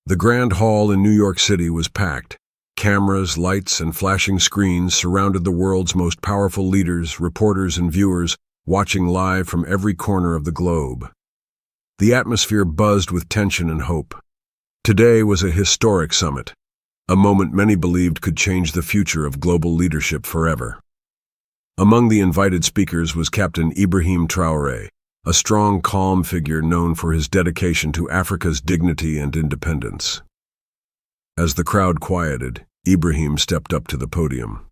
The Grand Hall in New York City was packed. Cameras, lights, and flashing screens surrounded the world's most powerful leaders, reporters, and viewers, watching live from every corner of the globe. The atmosphere buzzed with tension and hope. Today was a historic summit, a moment many believed could change the future of global leadership forever. Among the invited speakers was Captain Ibrahim Traoré, a strong, calm figure known for his dedication to Africa's dignity and independence. As the crowd quieted, Ibrahim stepped up to the podium.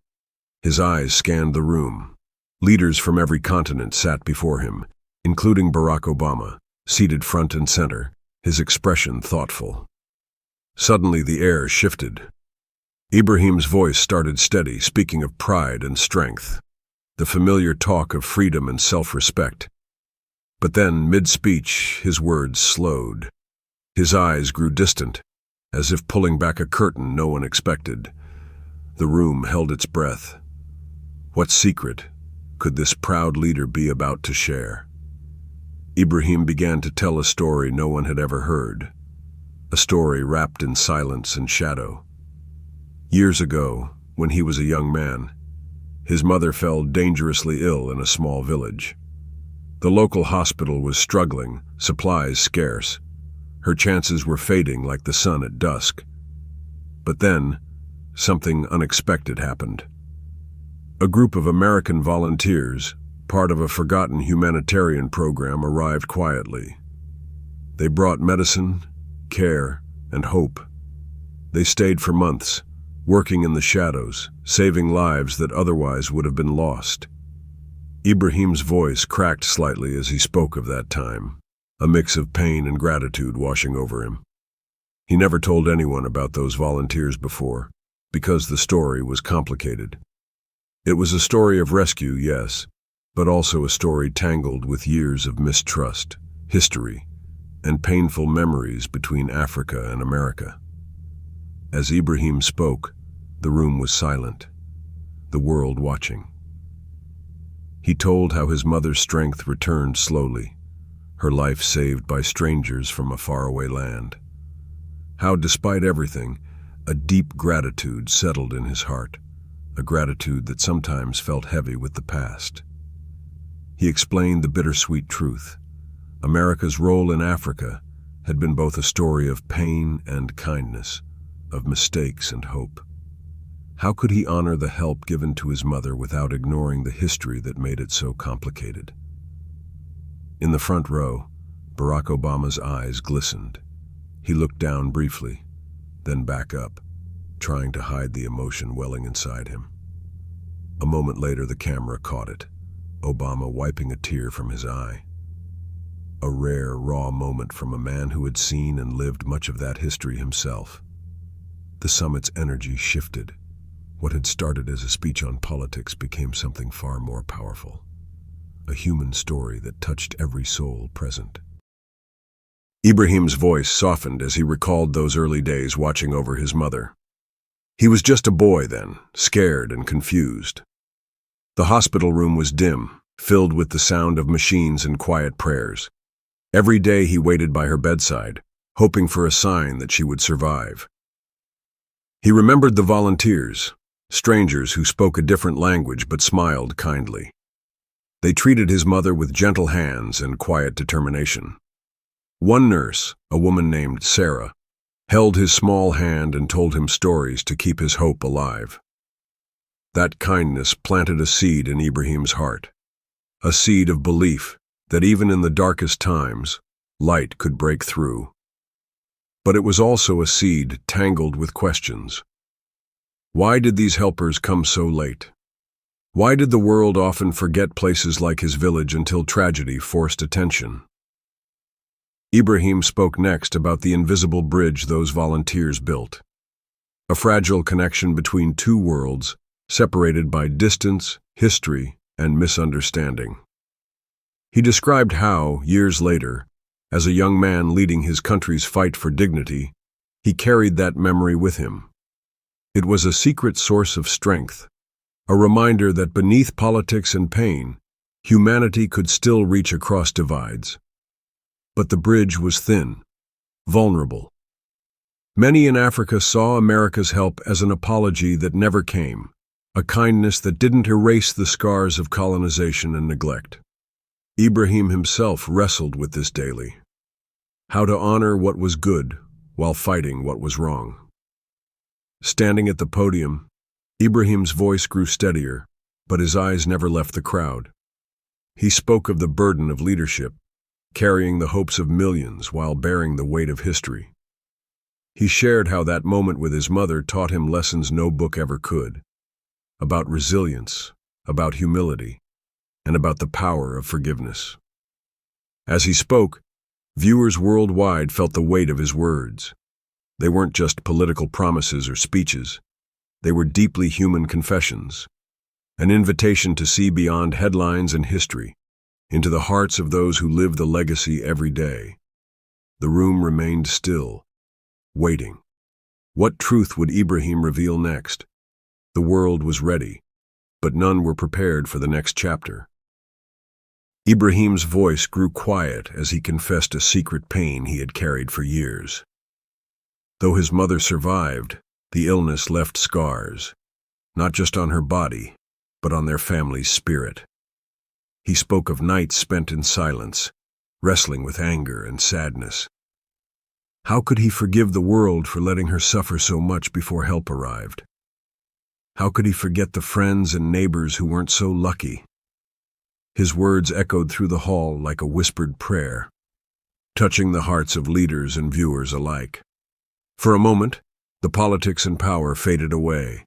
His eyes scanned the room. Leaders from every continent sat before him, including Barack Obama, seated front and center, his expression thoughtful. Suddenly the air shifted. Ibrahim's voice started steady, speaking of pride and strength, the familiar talk of freedom and self-respect. But then, mid-speech, his words slowed. His eyes grew distant, as if pulling back a curtain no one expected. The room held its breath. What secret could this proud leader be about to share? Ibrahim began to tell a story no one had ever heard, a story wrapped in silence and shadow. Years ago, when he was a young man, his mother fell dangerously ill in a small village. The local hospital was struggling, supplies scarce. Her chances were fading like the sun at dusk. But then, something unexpected happened. A group of American volunteers, part of a forgotten humanitarian program, arrived quietly. They brought medicine, care, and hope. They stayed for months, working in the shadows, saving lives that otherwise would have been lost. Ibrahim's voice cracked slightly as he spoke of that time, a mix of pain and gratitude washing over him. He never told anyone about those volunteers before, because the story was complicated. It was a story of rescue, yes, but also a story tangled with years of mistrust, history, and painful memories between Africa and America. As Ibrahim spoke, the room was silent, the world watching. He told how his mother's strength returned slowly, her life saved by strangers from a faraway land. How, despite everything, a deep gratitude settled in his heart, a gratitude that sometimes felt heavy with the past. He explained the bittersweet truth. America's role in Africa had been both a story of pain and kindness, of mistakes and hope. How could he honor the help given to his mother without ignoring the history that made it so complicated? In the front row, Barack Obama's eyes glistened. He looked down briefly, then back up, trying to hide the emotion welling inside him. A moment later, the camera caught it, Obama wiping a tear from his eye. A rare, raw moment from a man who had seen and lived much of that history himself. The summit's energy shifted. What had started as a speech on politics became something far more powerful, a human story that touched every soul present. Ibrahim's voice softened as he recalled those early days watching over his mother. He was just a boy then, scared and confused. The hospital room was dim, filled with the sound of machines and quiet prayers. Every day he waited by her bedside, hoping for a sign that she would survive. He remembered the volunteers, strangers who spoke a different language but smiled kindly. They treated his mother with gentle hands and quiet determination. One nurse, a woman named Sarah, held his small hand and told him stories to keep his hope alive. That kindness planted a seed in Ibrahim's heart, a seed of belief that even in the darkest times, light could break through. But it was also a seed tangled with questions. Why did these helpers come so late? Why did the world often forget places like his village until tragedy forced attention? Ibrahim spoke next about the invisible bridge those volunteers built, a fragile connection between two worlds separated by distance, history, and misunderstanding. He described how, years later, as a young man leading his country's fight for dignity, he carried that memory with him. It was a secret source of strength, a reminder that beneath politics and pain, humanity could still reach across divides. But the bridge was thin, vulnerable. Many in Africa saw America's help as an apology that never came, a kindness that didn't erase the scars of colonization and neglect. Ibrahim himself wrestled with this daily. How to honor what was good while fighting what was wrong. Standing at the podium, Ibrahim's voice grew steadier, but his eyes never left the crowd. He spoke of the burden of leadership, carrying the hopes of millions while bearing the weight of history. He shared how that moment with his mother taught him lessons no book ever could, about resilience, about humility, and about the power of forgiveness. As he spoke, viewers worldwide felt the weight of his words. They weren't just political promises or speeches. They were deeply human confessions, an invitation to see beyond headlines and history, into the hearts of those who live the legacy every day. The room remained still, waiting. What truth would Ibrahim reveal next? The world was ready, but none were prepared for the next chapter. Ibrahim's voice grew quiet as he confessed a secret pain he had carried for years. Though his mother survived, the illness left scars, not just on her body, but on their family's spirit. He spoke of nights spent in silence, wrestling with anger and sadness. How could he forgive the world for letting her suffer so much before help arrived? How could he forget the friends and neighbors who weren't so lucky? His words echoed through the hall like a whispered prayer, touching the hearts of leaders and viewers alike. For a moment, the politics and power faded away,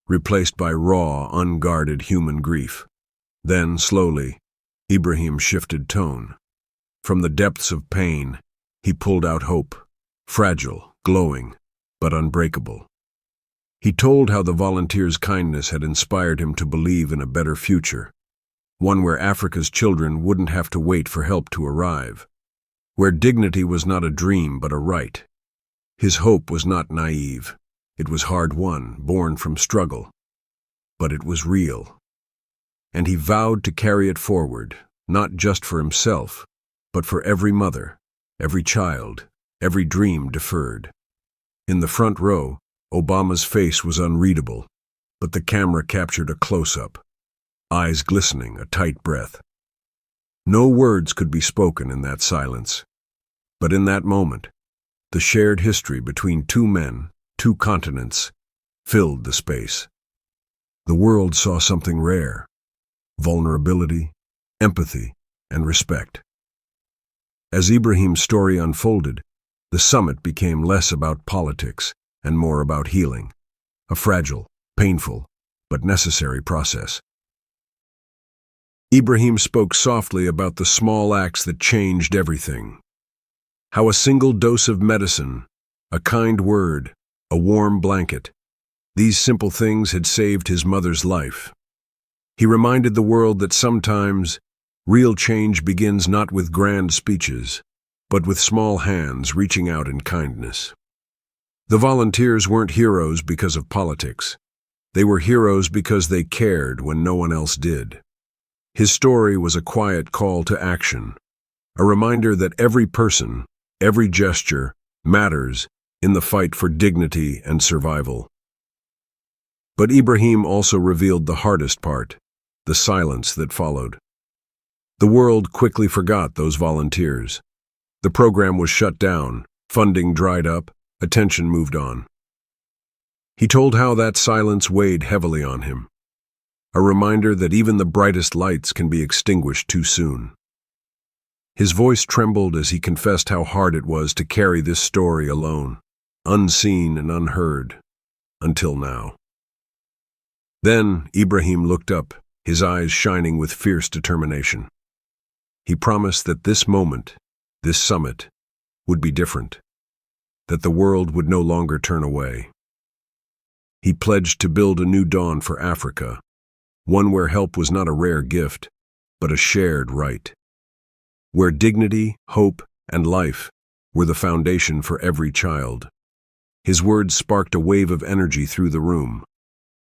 replaced by raw, unguarded human grief. Then, slowly, Ibrahim shifted tone. From the depths of pain, he pulled out hope, fragile, glowing, but unbreakable. He told how the volunteers' kindness had inspired him to believe in a better future, one where Africa's children wouldn't have to wait for help to arrive, where dignity was not a dream but a right. His hope was not naive. It was hard-won, born from struggle. But it was real. And he vowed to carry it forward, not just for himself, but for every mother, every child, every dream deferred. In the front row, Obama's face was unreadable, but the camera captured a close-up, eyes glistening, a tight breath. No words could be spoken in that silence. But in that moment, the shared history between two men, two continents, filled the space. The world saw something rare: vulnerability, empathy, and respect. As Ibrahim's story unfolded, the summit became less about politics and more about healing, a fragile, painful, but necessary process. Ibrahim spoke softly about the small acts that changed everything. How a single dose of medicine, a kind word, a warm blanket, these simple things had saved his mother's life. He reminded the world that sometimes real change begins not with grand speeches, but with small hands reaching out in kindness. The volunteers weren't heroes because of politics. They were heroes because they cared when no one else did. His story was a quiet call to action, a reminder that every person, every gesture, matters in the fight for dignity and survival. But Ibrahim also revealed the hardest part, the silence that followed. The world quickly forgot those volunteers. The program was shut down, funding dried up, attention moved on. He told how that silence weighed heavily on him, a reminder that even the brightest lights can be extinguished too soon. His voice trembled as he confessed how hard it was to carry this story alone, unseen and unheard, until now. Then Ibrahim looked up, his eyes shining with fierce determination. He promised that this moment, this summit, would be different, that the world would no longer turn away. He pledged to build a new dawn for Africa, one where help was not a rare gift, but a shared right, where dignity, hope, and life were the foundation for every child. His words sparked a wave of energy through the room,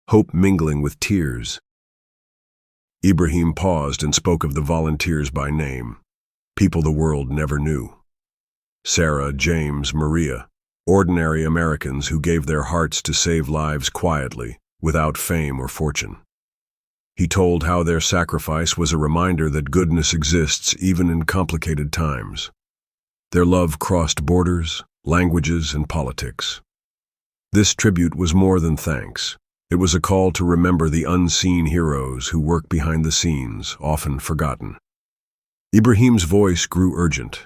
hope mingling with tears. Ibrahim paused and spoke of the volunteers by name, people the world never knew. Sarah, James, Maria, ordinary Americans who gave their hearts to save lives quietly, without fame or fortune. He told how their sacrifice was a reminder that goodness exists even in complicated times. Their love crossed borders, languages, and politics. This tribute was more than thanks. It was a call to remember the unseen heroes who work behind the scenes, often forgotten. Ibrahim's voice grew urgent.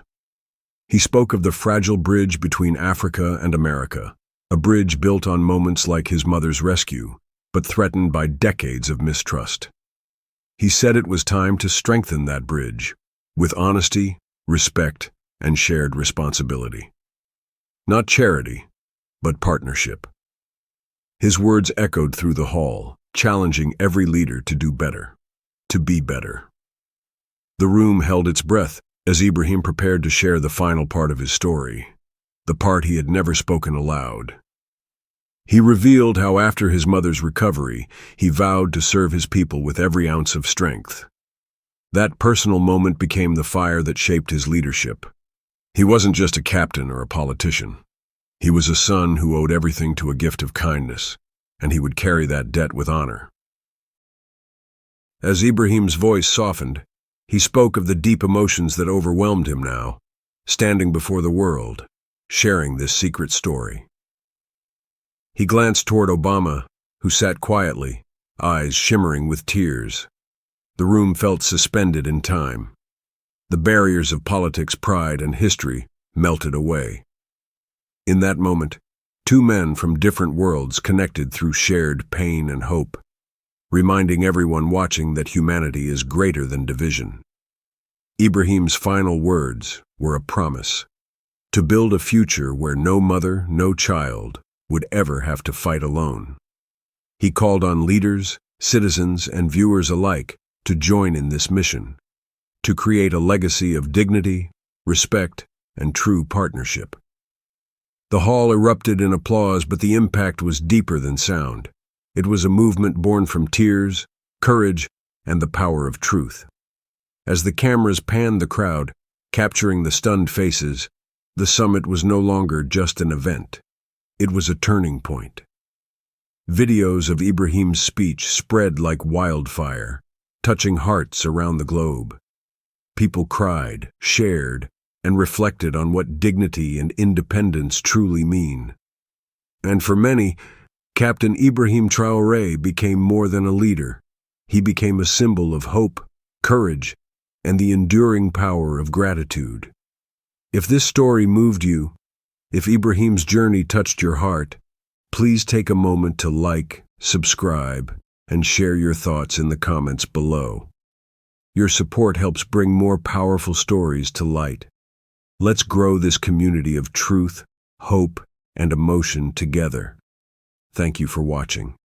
He spoke of the fragile bridge between Africa and America, a bridge built on moments like his mother's rescue, but threatened by decades of mistrust. He said it was time to strengthen that bridge, with honesty, respect, and shared responsibility. Not charity, but partnership. His words echoed through the hall, challenging every leader to do better, to be better. The room held its breath as Ibrahim prepared to share the final part of his story, the part he had never spoken aloud. He revealed how after his mother's recovery, he vowed to serve his people with every ounce of strength. That personal moment became the fire that shaped his leadership. He wasn't just a captain or a politician. He was a son who owed everything to a gift of kindness, and he would carry that debt with honor. As Ibrahim's voice softened, he spoke of the deep emotions that overwhelmed him now, standing before the world, sharing this secret story. He glanced toward Obama, who sat quietly, eyes shimmering with tears. The room felt suspended in time. The barriers of politics, pride, and history melted away. In that moment, two men from different worlds connected through shared pain and hope, reminding everyone watching that humanity is greater than division. Ibrahim's final words were a promise to build a future where no mother, no child would ever have to fight alone. He called on leaders, citizens, and viewers alike to join in this mission, to create a legacy of dignity, respect, and true partnership. The hall erupted in applause, but the impact was deeper than sound. It was a movement born from tears, courage, and the power of truth. As the cameras panned the crowd, capturing the stunned faces, the summit was no longer just an event. It was a turning point. Videos of Ibrahim's speech spread like wildfire, touching hearts around the globe. People cried, shared, and reflected on what dignity and independence truly mean. And for many, Captain Ibrahim Traoré became more than a leader. He became a symbol of hope, courage, and the enduring power of gratitude. If this story moved you, if Ibrahim's journey touched your heart, please take a moment to like, subscribe, and share your thoughts in the comments below. Your support helps bring more powerful stories to light. Let's grow this community of truth, hope, and emotion together. Thank you for watching.